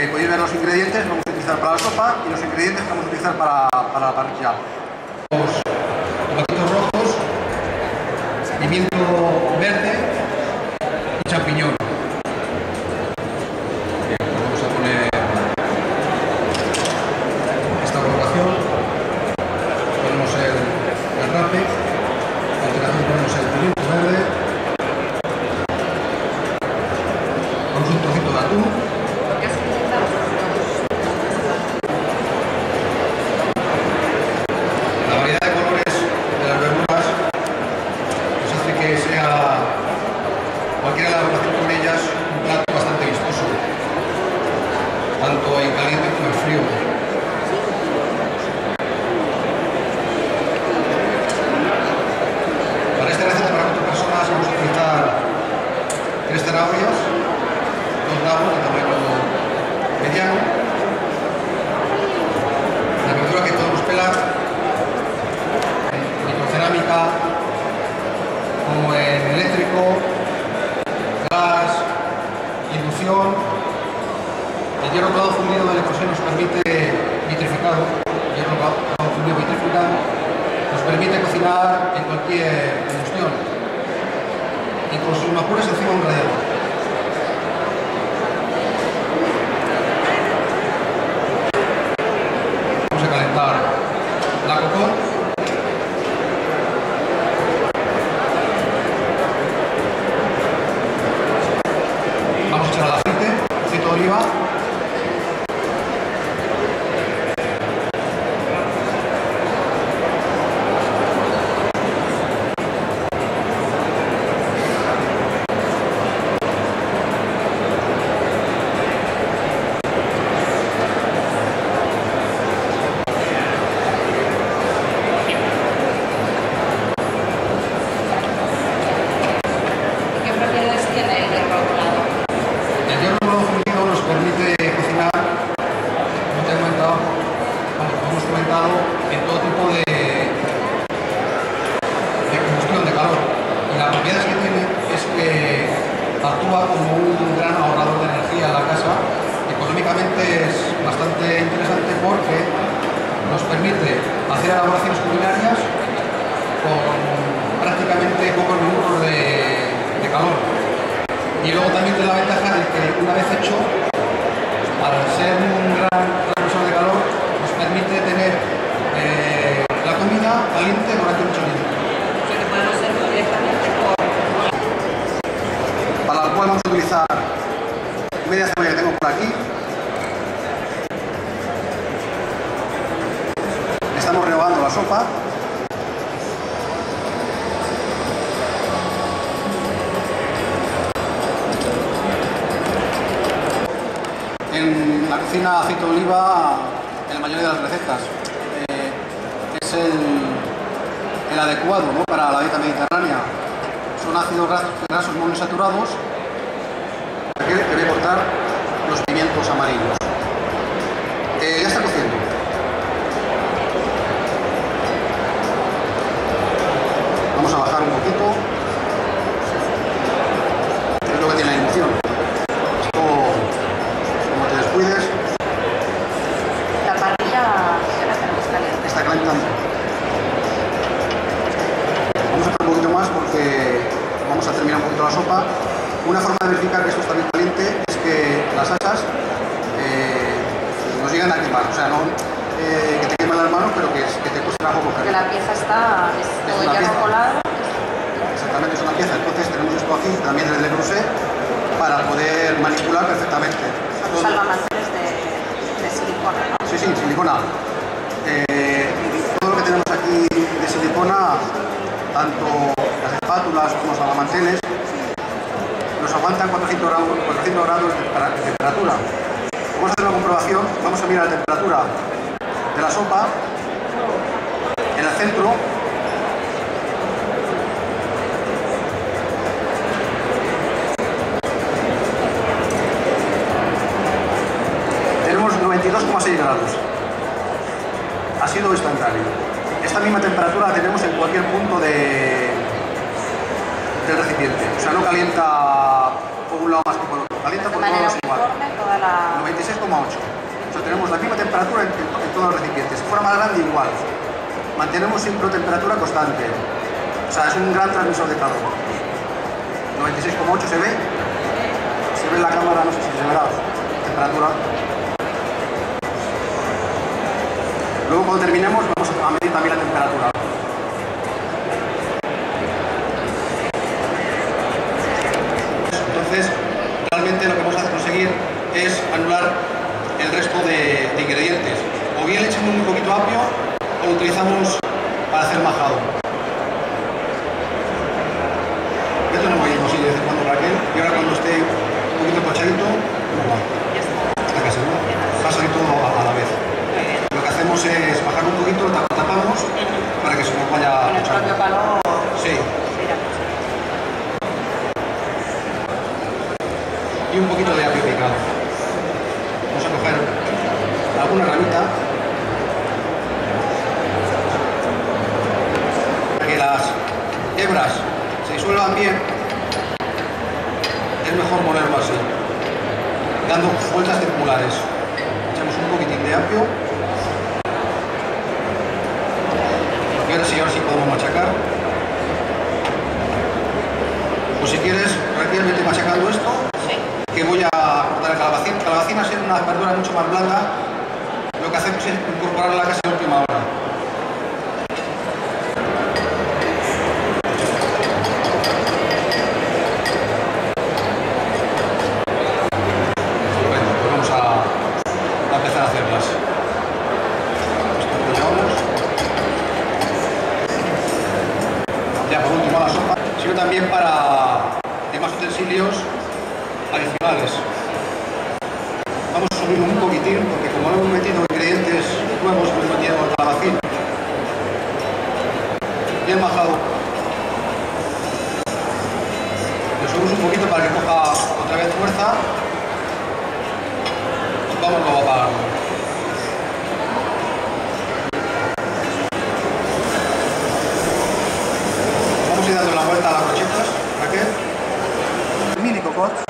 podéis ver los ingredientes que vamos a utilizar para la sopa y los ingredientes que vamos a utilizar para la parrilla. Los tomatitos rojos, pimiento verde y champiñón. Bien, pues vamos a poner esta colocación. Ponemos el rape, a continuación ponemos el pimiento verde, ponemos un trocito de atún. Cualquiera de la relación con ellas un plato bastante vistoso, tanto en caliente como en frío. Para esta receta para 4 personas vamos a utilizar 3 zanahorias, 2 nabos de tamaño mediano, la verdura que podemos pelar en microcerámica como en eléctrico, gas, inducción. El hierro colado fundido de la ecosión nos permite vitrificado, nos permite cocinar en cualquier combustión, incluso en apuros encima de un radiador. Vamos a calentar la cocón. Vamos a echar el aceite de oliva. ¿Qué propiedades tiene el hierro colado? El hierro colado fundido nos permite cocinar, como te he comentado, como hemos comentado, en todo tipo de combustión, de calor. Y la propiedad que tiene es que actúa como un gran ahorrador de energía en la casa. Económicamente es bastante interesante porque nos permite hacer elaboraciones culinarias con prácticamente pocos minutos de calor. Y luego también tiene la ventaja de que una vez hecho, al ser un gran transmisor de calor, nos permite tener la comida caliente durante mucho tiempo. O sea que podemos servir directamente por... Para la cual vamos a utilizar media cebolla que tengo por aquí. Estamos rehogando la sopa. En la cocina aceite de oliva, en la mayoría de las recetas, es el adecuado, ¿no?, para la dieta mediterránea. Son ácidos grasos monoinsaturados. Aquí le voy a cortar los pimientos amarillos. Ya está cociendo. Vamos a bajar un poquito. Es lo que tiene la inducción. Esto, como te descuides. La parrilla ya la tenemos caliente. Está calentando. Vamos a hacer un poquito más porque vamos a terminar un poquito la sopa. Una forma de verificar que esto está bien caliente es que las asas nos llegan a quemar, o sea, no que te queman las manos, pero que te cueste trabajo cogerlo. Porque la pieza está, es todo hierro colado. Exactamente, es una pieza. Entonces tenemos esto aquí, también desde Grosé, para poder manipular perfectamente. Son salvamanteles de silicona, ¿no? Sí, sí, silicona. Todo lo que tenemos aquí de silicona, tanto las espátulas como los salvamanteles, nos aguantan 400 grados de temperatura. Vamos a hacer una comprobación, vamos a mirar la temperatura de la sopa. En el centro tenemos 92,6 grados. Ha sido instantáneo. Esta misma temperatura la tenemos en cualquier punto del recipiente. O sea, no calienta por un lado más que por otro. Calienta por todos lados igual. 96,8. temperatura en todos los recipientes. Si fuera más grande, igual. Mantenemos siempre temperatura constante. O sea, es un gran transmisor de calor. 96,8 se ve. Se ve en la cámara, no sé si se verá. Temperatura. Luego cuando terminemos vamos a medir también la temperatura. Entonces, realmente lo que vamos a conseguir es anular el resto de ingredientes. O bien le echamos un poquito apio o lo utilizamos para hacer majado. Esto no voy a ir así de vez en cuando, Raquel, y ahora cuando esté un poquito pochadito, igual. Está casi, ¿no? Va a salir todo a la vez. Lo que hacemos es bajar un poquito, lo tapamos para que se nos vaya con el propio calor. Sí. Y un poquito de apio picado. Vamos a coger alguna ramita para que las hebras se disuelvan bien. Es mejor molerlo así, dando vueltas circulares. Echamos un poquitín de apio y ahora sí podemos machacar. Pues si quieres, Raquel, vete machacando esto. Que voy a cortar el calabacín. El calabacín, al ser una verdura mucho más blanda, lo que hacemos es incorporarla casi a la última hora. Bueno, pues vamos a empezar a hacerlas. Esto apoyamos. Ya por último la sopa. Sirve también para demás utensilios adicionales. Vamos a subirlo un poquitín porque como no hemos metido ingredientes nuevos, hemos metido el calabacín bien majado. Lo subimos un poquito para que coja otra vez fuerza. Vamos luego a apagarlo. Vamos a ir dando la vuelta a las brochetas, Raquel. Mini cocots,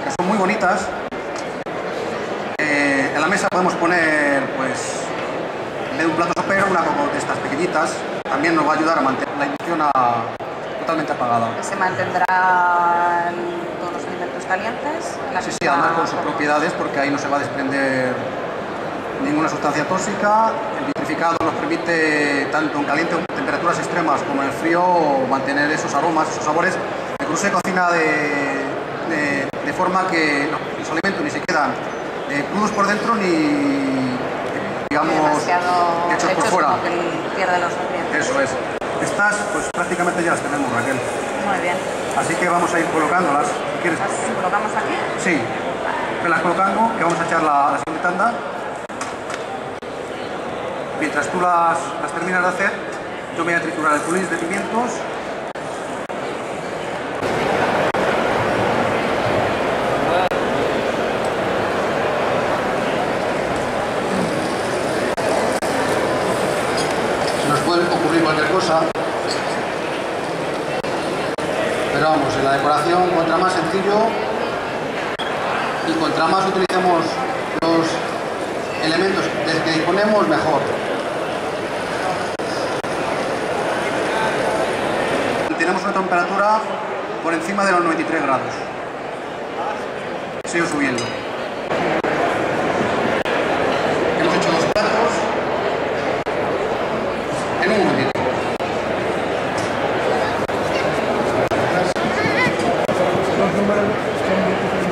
que son muy bonitas. En la mesa podemos poner, pues, en vez de un plato sopero, una cocotte de estas pequeñitas. También nos va a ayudar a mantener la inducción totalmente apagada. Se mantendrán todos los alimentos calientes. Sí, además con sus propiedades, porque ahí no se va a desprender ninguna sustancia tóxica. El vitrificado nos permite, tanto en caliente o en temperaturas extremas como en el frío, mantener esos aromas, esos sabores. Incluso se cocina de forma que los alimentos ni se quedan crudos por dentro ni, digamos, hechos por fuera. Que pierde los nutrientes. Eso es. Estas, pues prácticamente ya las tenemos, Raquel. Muy bien. Así que vamos a ir colocándolas. ¿Quieres? ¿Las colocamos aquí? Sí. Me las colocando, que vamos a echar la siguiente tanda. Mientras tú las terminas de hacer, yo me voy a triturar el coulis de pimientos. Cualquier cosa, pero vamos, en la decoración, contra más sencillo y contra más utilicemos los elementos de que disponemos, mejor. Tenemos una temperatura por encima de los 93 grados. Sigo subiendo. Hemos hecho 2 platos en un momentito. Los números son